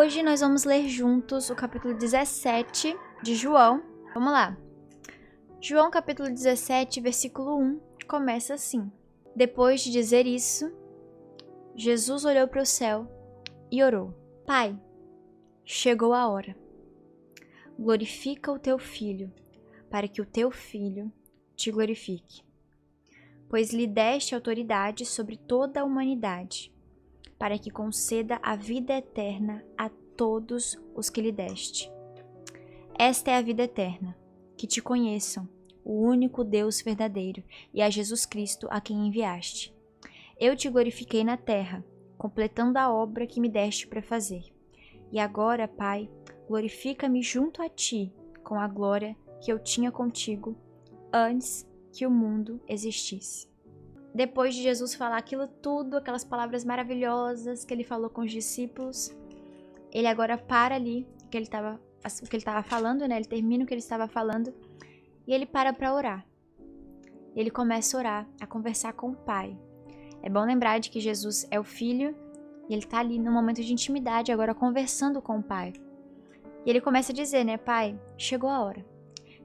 Hoje nós vamos ler juntos o capítulo 17 de João. Vamos lá. João capítulo 17, versículo 1, começa assim. Depois de dizer isso, Jesus olhou para o céu e orou. Pai, chegou a hora. Glorifica o teu Filho, para que o teu Filho te glorifique. Pois lhe deste autoridade sobre toda a humanidade, para que conceda a vida eterna a todos os que lhe deste. Esta é a vida eterna, que te conheçam, o único Deus verdadeiro, e a Jesus Cristo a quem enviaste. Eu te glorifiquei na terra, completando a obra que me deste para fazer. E agora, Pai, glorifica-me junto a ti, com a glória que eu tinha contigo antes que o mundo existisse. Depois de Jesus falar aquilo tudo, aquelas palavras maravilhosas que ele falou com os discípulos, ele agora para ali o que ele estava falando, né? Ele termina o que ele estava falando e ele para orar. Ele começa a orar, a conversar com o Pai. É bom lembrar de que Jesus é o Filho e ele está ali num momento de intimidade, agora conversando com o Pai. E ele começa a dizer, né? Pai, chegou a hora.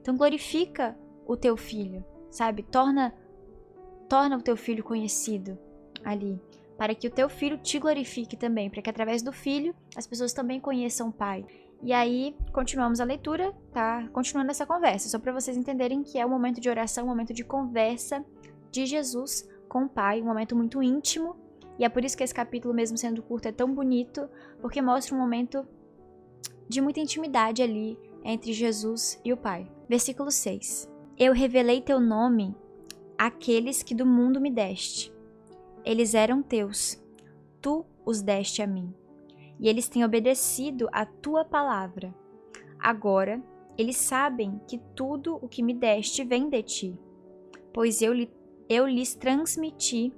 Então glorifica o teu Filho, sabe? Torna o teu Filho conhecido ali, para que o teu Filho te glorifique também, para que através do Filho as pessoas também conheçam o Pai. E aí, continuamos a leitura, tá? Continuando essa conversa, só para vocês entenderem que é um momento de oração, um momento de conversa de Jesus com o Pai, um momento muito íntimo, e é por isso que esse capítulo, mesmo sendo curto, é tão bonito, porque mostra um momento de muita intimidade ali entre Jesus e o Pai. Versículo 6. Eu revelei teu nome àqueles que do mundo me deste. Eles eram teus, tu os deste a mim, e eles têm obedecido à tua palavra. Agora, eles sabem que tudo o que me deste vem de ti, pois eu lhes transmiti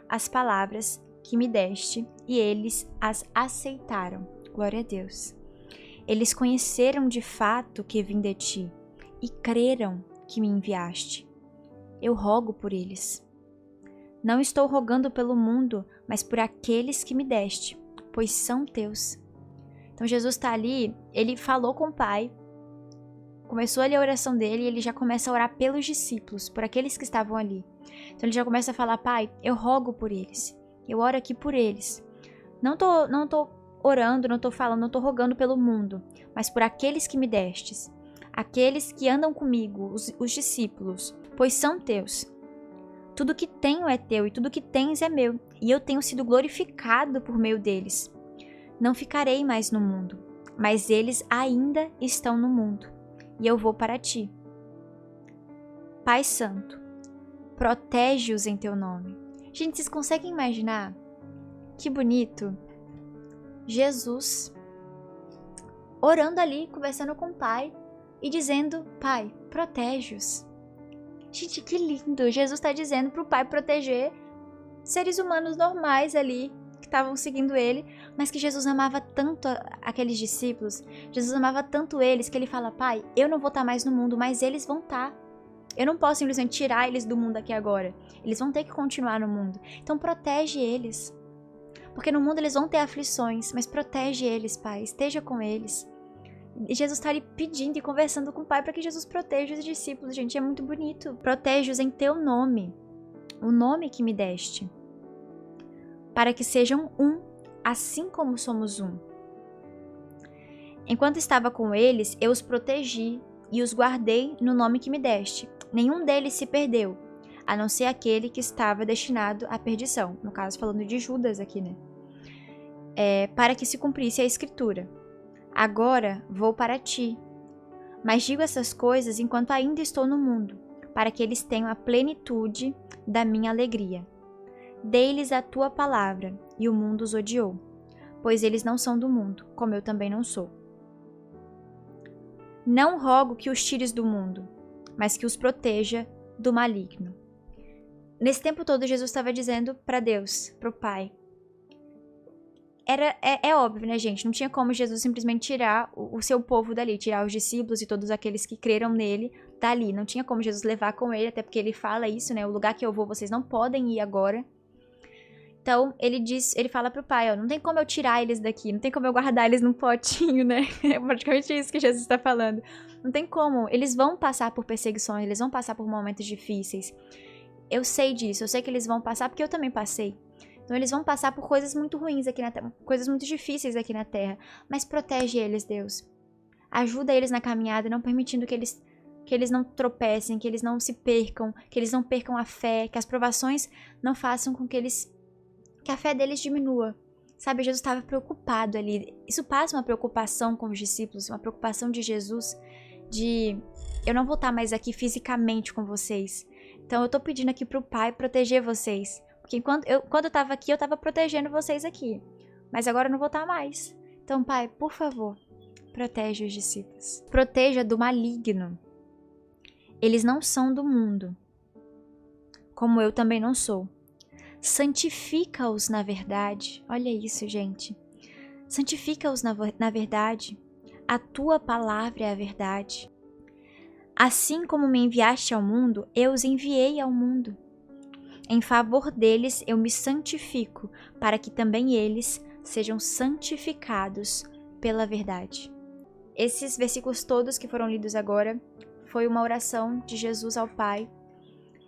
as palavras que me deste, e eles as aceitaram. Glória a Deus. Eles conheceram de fato que vim de ti, e creram que me enviaste. Eu rogo por eles. Não estou rogando pelo mundo, mas por aqueles que me deste, pois são teus. Então Jesus está ali, ele falou com o Pai, começou ali a oração dele e ele já começa a orar pelos discípulos, por aqueles que estavam ali. Então ele já começa a falar, Pai, eu rogo por eles, eu oro aqui por eles. Não tô orando, não tô falando, não tô rogando pelo mundo, mas por aqueles que me destes, aqueles que andam comigo, os discípulos, pois são teus. Tudo que tenho é teu e tudo que tens é meu, e eu tenho sido glorificado por meio deles. Não ficarei mais no mundo, mas eles ainda estão no mundo, e eu vou para ti. Pai Santo, protege-os em teu nome. Gente, vocês conseguem imaginar? Que bonito! Jesus orando ali, conversando com o Pai e dizendo, Pai, protege-os. Gente, que lindo! Jesus está dizendo para o Pai proteger seres humanos normais ali, que estavam seguindo ele, mas que Jesus amava tanto aqueles discípulos, Jesus amava tanto eles, que ele fala, Pai, eu não vou estar mais no mundo, mas eles vão estar. Eu não posso simplesmente tirar eles do mundo aqui agora. Eles vão ter que continuar no mundo. Então protege eles. Porque no mundo eles vão ter aflições, mas protege eles, Pai, esteja com eles. E Jesus está ali pedindo e conversando com o Pai para que Jesus proteja os discípulos, gente, é muito bonito. Protege-os em teu nome, o nome que me deste, para que sejam um, assim como somos um. Enquanto estava com eles, eu os protegi e os guardei no nome que me deste. Nenhum deles se perdeu, a não ser aquele que estava destinado à perdição. No caso, falando de Judas aqui, né? Para que se cumprisse a Escritura. Agora vou para ti, mas digo essas coisas enquanto ainda estou no mundo, para que eles tenham a plenitude da minha alegria. Dei-lhes a tua palavra, e o mundo os odiou, pois eles não são do mundo, como eu também não sou. Não rogo que os tires do mundo, mas que os proteja do maligno. Nesse tempo todo, Jesus estava dizendo para Deus, para o Pai. É óbvio, né, gente? Não tinha como Jesus simplesmente tirar o seu povo dali, tirar os discípulos e todos aqueles que creram nele dali. Não tinha como Jesus levar com ele, até porque ele fala isso, né? O lugar que eu vou, vocês não podem ir agora. Então, ele fala pro pai, ó, não tem como eu tirar eles daqui, não tem como eu guardar eles num potinho, né? É praticamente isso que Jesus está falando. Não tem como, eles vão passar por perseguições, eles vão passar por momentos difíceis. Eu sei disso, eu sei que eles vão passar porque eu também passei. Então, eles vão passar por coisas muito ruins aqui na Terra, coisas muito difíceis aqui na Terra. Mas protege eles, Deus. Ajuda eles na caminhada, não permitindo que eles não tropecem, que eles não se percam, que eles não percam a fé, que as provações não façam com que a fé deles diminua. Sabe, Jesus estava preocupado ali. Isso passa uma preocupação com os discípulos, uma preocupação de Jesus, de eu não vou estar mais aqui fisicamente com vocês. Então eu tô pedindo aqui pro Pai proteger vocês. Porque quando eu tava aqui, eu tava protegendo vocês aqui. Mas agora eu não vou estar mais. Então, Pai, por favor, protege os discípulos. Proteja do maligno. Eles não são do mundo, como eu também não sou. Santifica-os na verdade. Olha isso, gente. Santifica-os na verdade. A tua palavra é a verdade. Assim como me enviaste ao mundo, eu os enviei ao mundo. Em favor deles eu me santifico, para que também eles sejam santificados pela verdade. Esses versículos todos que foram lidos agora foi uma oração de Jesus ao Pai.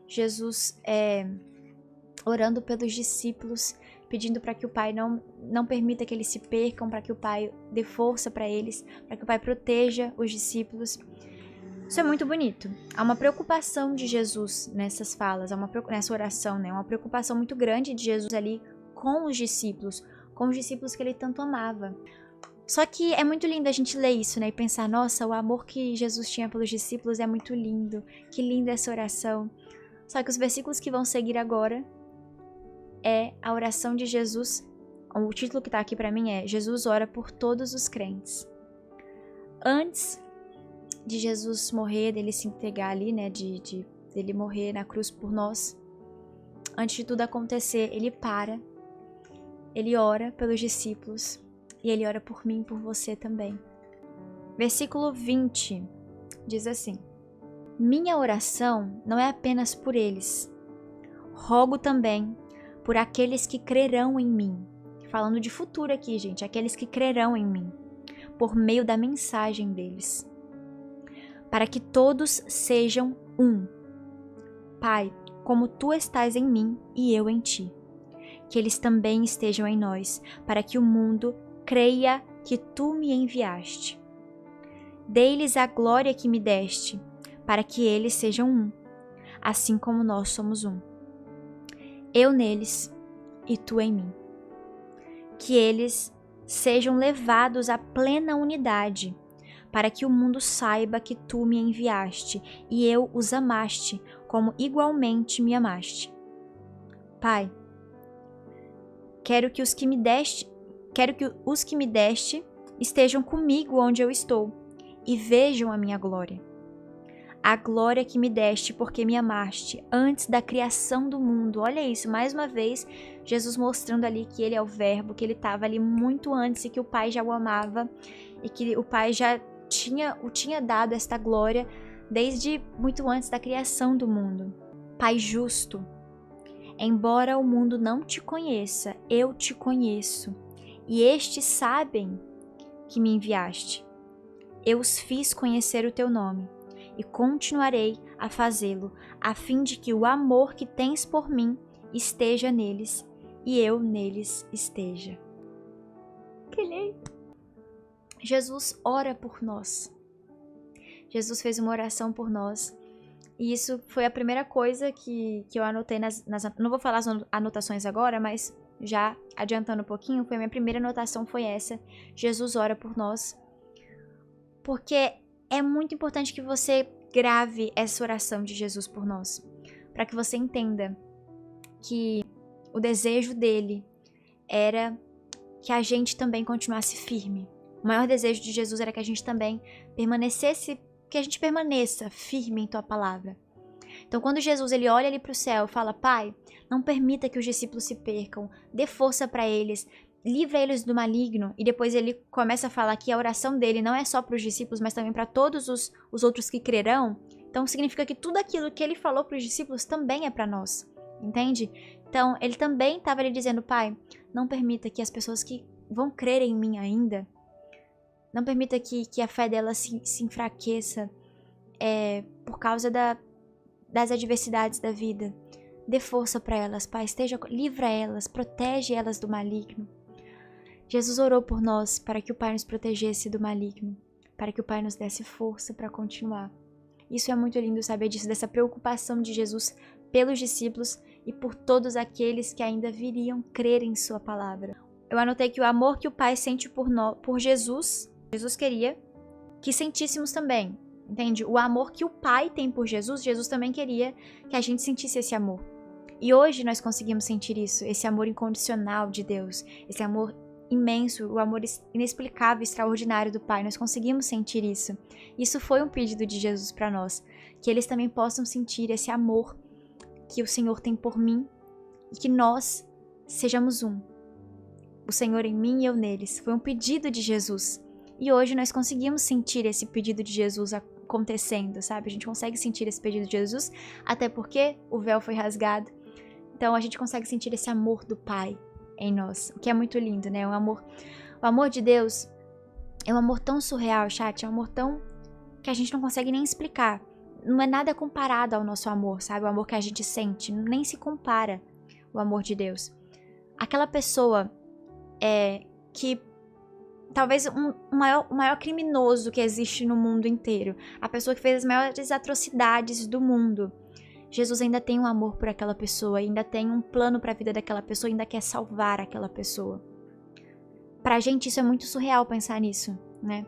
Jesus orando pelos discípulos, pedindo para que o Pai não permita que eles se percam, para que o Pai dê força para eles, para que o Pai proteja os discípulos. Isso é muito bonito. Há uma preocupação de Jesus nessas falas, nessa oração, né? Uma preocupação muito grande de Jesus ali com os discípulos que ele tanto amava. Só que é muito lindo a gente ler isso, né? E pensar, nossa, o amor que Jesus tinha pelos discípulos é muito lindo. Que linda essa oração. Só que os versículos que vão seguir agora é a oração de Jesus. O título que tá aqui pra mim é Jesus ora por todos os crentes. Antes de Jesus morrer, dele se entregar ali, né? Dele morrer na cruz por nós. Antes de tudo acontecer, ele para. Ele ora pelos discípulos. E ele ora por mim e por você também. Versículo 20 diz assim: minha oração não é apenas por eles. Rogo também por aqueles que crerão em mim. Falando de futuro aqui, gente. Aqueles que crerão em mim. Por meio da mensagem deles. Para que todos sejam um. Pai, como tu estás em mim e eu em ti. Que eles também estejam em nós, para que o mundo creia que tu me enviaste. Dei-lhes a glória que me deste, para que eles sejam um, assim como nós somos um. Eu neles e tu em mim. Que eles sejam levados à plena unidade, para que o mundo saiba que tu me enviaste e eu os amaste, como igualmente me amaste. Pai, quero que os que me deste estejam comigo onde eu estou e vejam a minha glória. A glória que me deste porque me amaste antes da criação do mundo. Olha isso, mais uma vez, Jesus mostrando ali que ele é o verbo, que ele estava ali muito antes e que o Pai já o amava e que o Pai já tinha dado esta glória desde muito antes da criação do mundo. Pai justo, embora o mundo não te conheça, eu te conheço. E estes sabem que me enviaste. Eu os fiz conhecer o teu nome e continuarei a fazê-lo, a fim de que o amor que tens por mim esteja neles e eu neles esteja. Que lindo! Jesus ora por nós. Jesus fez uma oração por nós. E isso foi a primeira coisa que eu anotei não vou falar as anotações agora, mas já adiantando um pouquinho, foi a minha primeira anotação foi essa. Jesus ora por nós. Porque é muito importante que você grave essa oração de Jesus por nós. Para que você entenda que o desejo dele era que a gente também continuasse firme. O maior desejo de Jesus era que a gente também permaneça firme em tua palavra. Então, quando Jesus ele olha ali para o céu e fala, Pai, não permita que os discípulos se percam, dê força para eles, livra eles do maligno. E depois ele começa a falar que a oração dele não é só para os discípulos, mas também para todos os outros que crerão. Então, significa que tudo aquilo que ele falou para os discípulos também é para nós, entende? Então, ele também estava ali dizendo, Pai, não permita que as pessoas que vão crer em mim ainda, não permita que a fé delas se enfraqueça por causa das adversidades da vida. Dê força para elas, Pai, livra elas, protege elas do maligno. Jesus orou por nós para que o Pai nos protegesse do maligno, para que o Pai nos desse força para continuar. Isso é muito lindo saber disso, dessa preocupação de Jesus pelos discípulos e por todos aqueles que ainda viriam crer em sua palavra. Eu anotei que o amor que o Pai sente por Jesus queria que sentíssemos também, entende? O amor que o Pai tem por Jesus também queria que a gente sentisse esse amor. E hoje nós conseguimos sentir isso, esse amor incondicional de Deus, esse amor imenso, o amor inexplicável, extraordinário do Pai. Nós conseguimos sentir isso. Isso foi um pedido de Jesus para nós, que eles também possam sentir esse amor que o Senhor tem por mim e que nós sejamos um. O Senhor em mim e eu neles. Foi um pedido de Jesus. E hoje nós conseguimos sentir esse pedido de Jesus acontecendo, sabe? A gente consegue sentir esse pedido de Jesus, até porque o véu foi rasgado. Então a gente consegue sentir esse amor do Pai em nós, o que é muito lindo, né? O amor de Deus é um amor tão surreal, chat, é um amor tão que a gente não consegue nem explicar. Não é nada comparado ao nosso amor, sabe? O amor que a gente sente, nem se compara o amor de Deus. Aquela pessoa que talvez o maior criminoso que existe no mundo inteiro, a pessoa que fez as maiores atrocidades do mundo, Jesus ainda tem um amor por aquela pessoa, ainda tem um plano para a vida daquela pessoa, ainda quer salvar aquela pessoa. Pra gente isso é muito surreal pensar nisso, né?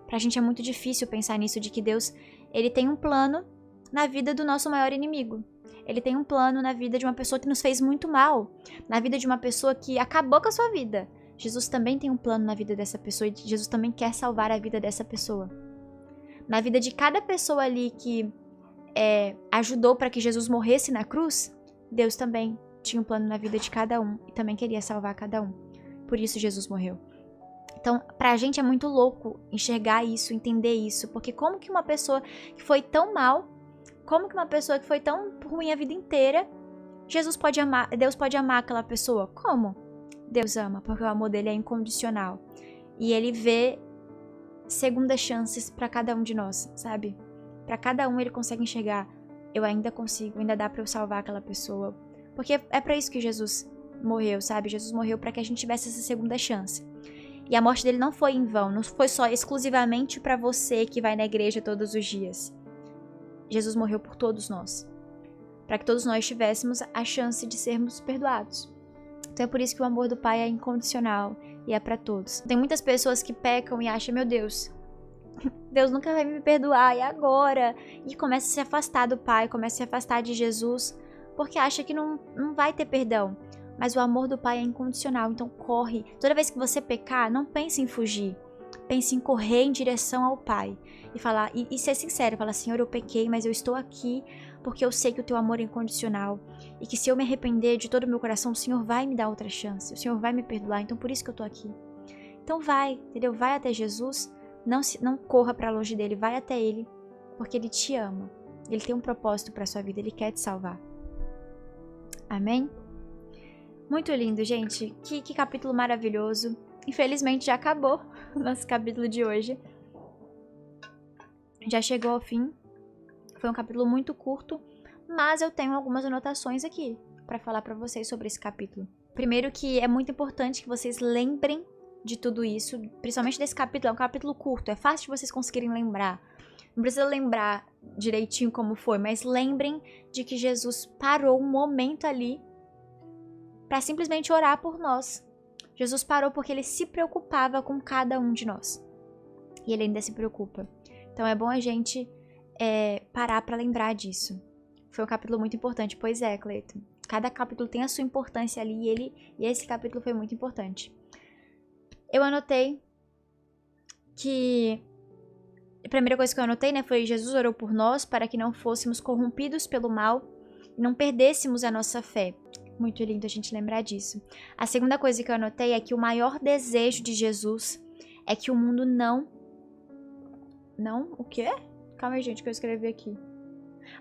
Pra gente é muito difícil pensar nisso, de que Deus, ele tem um plano na vida do nosso maior inimigo. Ele tem um plano na vida de uma pessoa que nos fez muito mal, na vida de uma pessoa que acabou com a sua vida. Jesus também tem um plano na vida dessa pessoa e Jesus também quer salvar a vida dessa pessoa. Na vida de cada pessoa ali que ajudou para que Jesus morresse na cruz, Deus também tinha um plano na vida de cada um e também queria salvar cada um. Por isso Jesus morreu. Então, pra gente é muito louco enxergar isso, entender isso, porque como que uma pessoa que foi tão mal, como que uma pessoa que foi tão ruim a vida inteira, Deus pode amar aquela pessoa? Como? Deus ama, porque o amor dele é incondicional. E ele vê segundas chances pra cada um de nós, sabe? Pra cada um ele consegue enxergar, eu ainda consigo, ainda dá pra eu salvar aquela pessoa. Porque é pra isso que Jesus morreu, sabe? Jesus morreu pra que a gente tivesse essa segunda chance. E a morte dele não foi em vão, não foi só exclusivamente pra você que vai na igreja todos os dias. Jesus morreu por todos nós, para que todos nós tivéssemos a chance de sermos perdoados. Então é por isso que o amor do Pai é incondicional e é pra todos. Tem muitas pessoas que pecam e acham, meu Deus nunca vai me perdoar, e agora? E começa a se afastar do Pai, começa a se afastar de Jesus, porque acha que não vai ter perdão. Mas o amor do Pai é incondicional, então corre. Toda vez que você pecar, não pense em fugir. Pense em correr em direção ao Pai. E falar, e ser sincero, falar, Senhor, eu pequei, mas eu estou aqui porque eu sei que o teu amor é incondicional. E que se eu me arrepender de todo o meu coração, o Senhor vai me dar outra chance. O Senhor vai me perdoar, então por isso que eu estou aqui. Então vai, entendeu? Vai até Jesus, não corra para longe dele, vai até ele, porque ele te ama. Ele tem um propósito para sua vida, ele quer te salvar. Amém? Muito lindo, gente. Que capítulo maravilhoso. Infelizmente já acabou o nosso capítulo de hoje. Já chegou ao fim. Foi um capítulo muito curto, mas eu tenho algumas anotações aqui para falar para vocês sobre esse capítulo. Primeiro que é muito importante que vocês lembrem de tudo isso, principalmente desse capítulo. É um capítulo curto, é fácil de vocês conseguirem lembrar. Não precisa lembrar direitinho como foi, mas lembrem de que Jesus parou um momento ali para simplesmente orar por nós. Jesus parou porque ele se preocupava com cada um de nós. E ele ainda se preocupa. Então é bom a gente parar para lembrar disso. Foi um capítulo muito importante. Pois é, Cleiton. Cada capítulo tem a sua importância ali e esse capítulo foi muito importante. Eu anotei que a primeira coisa que eu anotei, né, foi Jesus orou por nós para que não fôssemos corrompidos pelo mal e não perdêssemos a nossa fé. Muito lindo a gente lembrar disso. A segunda coisa que eu anotei é que o maior desejo de Jesus é que o mundo não... O quê? Calma aí, gente, que eu escrevi aqui.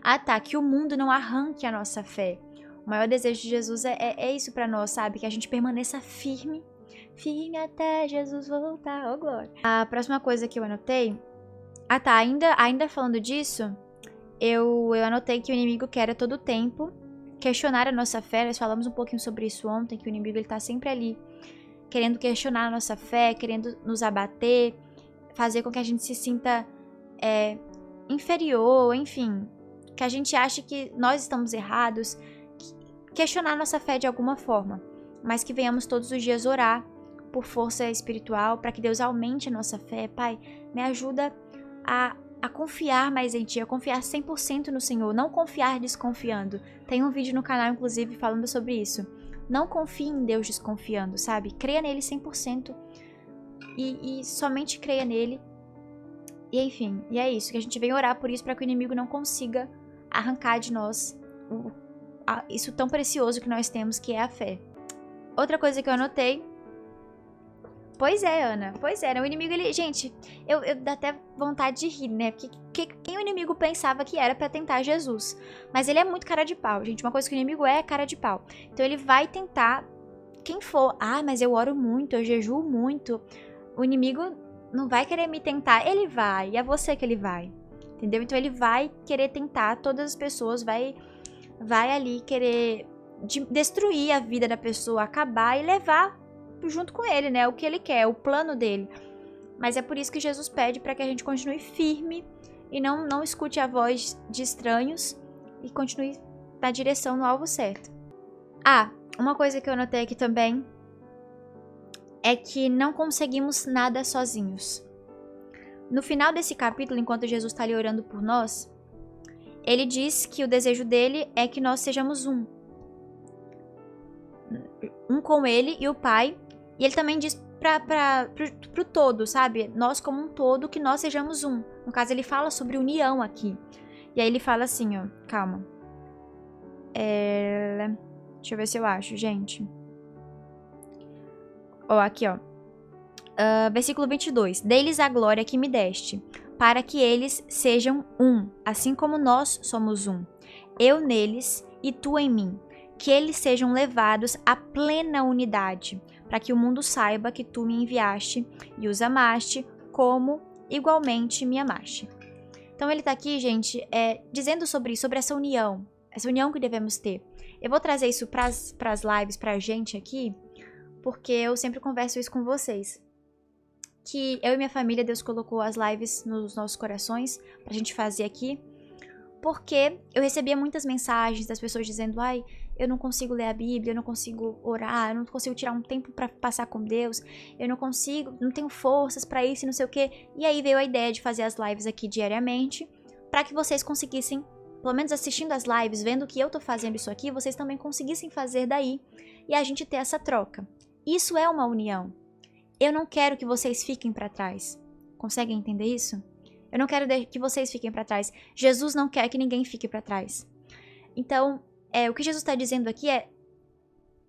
Ah, tá. Que o mundo não arranque a nossa fé. O maior desejo de Jesus é isso pra nós, sabe? Que a gente permaneça firme. Firme até Jesus voltar, oh glória. A próxima coisa que eu anotei... Ah tá, ainda falando disso, eu anotei que o inimigo quer a todo tempo questionar a nossa fé. Nós falamos um pouquinho sobre isso ontem, que o inimigo ele tá sempre ali, querendo questionar a nossa fé, querendo nos abater, fazer com que a gente se sinta inferior, enfim, que a gente ache que nós estamos errados, questionar a nossa fé de alguma forma, mas que venhamos todos os dias orar por força espiritual, para que Deus aumente a nossa fé. Pai, me ajuda a confiar mais em Ti, a confiar 100% no Senhor, não confiar desconfiando. Tem um vídeo no canal, inclusive, falando sobre isso. Não confie em Deus desconfiando, sabe? Creia nele 100% e somente creia nele. E enfim, e é isso, que a gente vem orar por isso, para que o inimigo não consiga arrancar de nós isso tão precioso que nós temos, que é a fé. Outra coisa que eu anotei... Pois é, Ana. Pois é, né? O inimigo, ele... Gente, eu dá até vontade de rir, né? Porque quem o inimigo pensava que era pra tentar Jesus? Mas ele é muito cara de pau, gente. Uma coisa que o inimigo é cara de pau. Então ele vai tentar quem for. Ah, mas eu oro muito, eu jejuo muito. O inimigo não vai querer me tentar. Ele vai. E é você que ele vai. Entendeu? Então ele vai querer tentar todas as pessoas. Vai ali querer destruir a vida da pessoa, acabar e levar junto com ele, né? O que ele quer, o plano dele. Mas é por isso que Jesus pede para que a gente continue firme e não escute a voz de estranhos e continue na direção, no alvo certo. Ah, uma coisa que eu notei aqui também é que não conseguimos nada sozinhos. No final desse capítulo, enquanto Jesus está ali orando por nós, ele diz que o desejo dele é que nós sejamos um com ele e o Pai. E ele também diz pro todo, sabe? Nós como um todo, que nós sejamos um. No caso, ele fala sobre união aqui. E aí ele fala assim, ó. Calma. Deixa eu ver se eu acho, gente. Ó, aqui, ó. Versículo 22. Dê-lhes a glória que me deste, para que eles sejam um, assim como nós somos um. Eu neles e tu em mim. Que eles sejam levados à plena unidade, para que o mundo saiba que tu me enviaste e os amaste, como igualmente me amaste. Então ele tá aqui, gente, dizendo sobre essa união que devemos ter. Eu vou trazer isso pras lives, pra gente aqui, porque eu sempre converso isso com vocês. Que eu e minha família, Deus colocou as lives nos nossos corações, pra gente fazer aqui, porque eu recebia muitas mensagens das pessoas dizendo, ai, eu não consigo ler a Bíblia, eu não consigo orar, eu não consigo tirar um tempo pra passar com Deus, eu não tenho forças pra isso e não sei o quê. E aí veio a ideia de fazer as lives aqui diariamente, pra que vocês conseguissem, pelo menos assistindo as lives, vendo que eu tô fazendo isso aqui, vocês também conseguissem fazer daí e a gente ter essa troca. Isso é uma união. Eu não quero que vocês fiquem pra trás. Conseguem entender isso? Eu não quero que vocês fiquem pra trás. Jesus não quer que ninguém fique pra trás. Então, o que Jesus está dizendo aqui é,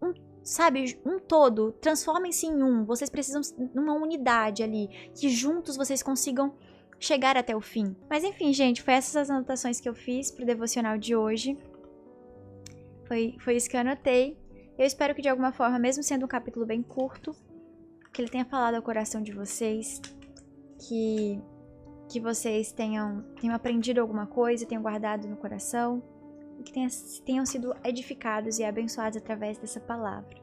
um todo, transformem-se em um. Vocês precisam de uma unidade ali, que juntos vocês consigam chegar até o fim. Mas enfim, gente, foi essas as anotações que eu fiz pro devocional de hoje. Foi isso que eu anotei. Eu espero que de alguma forma, mesmo sendo um capítulo bem curto, que ele tenha falado ao coração de vocês, que vocês tenham aprendido alguma coisa, tenham guardado no coração, e que tenham sido edificados e abençoados através dessa palavra.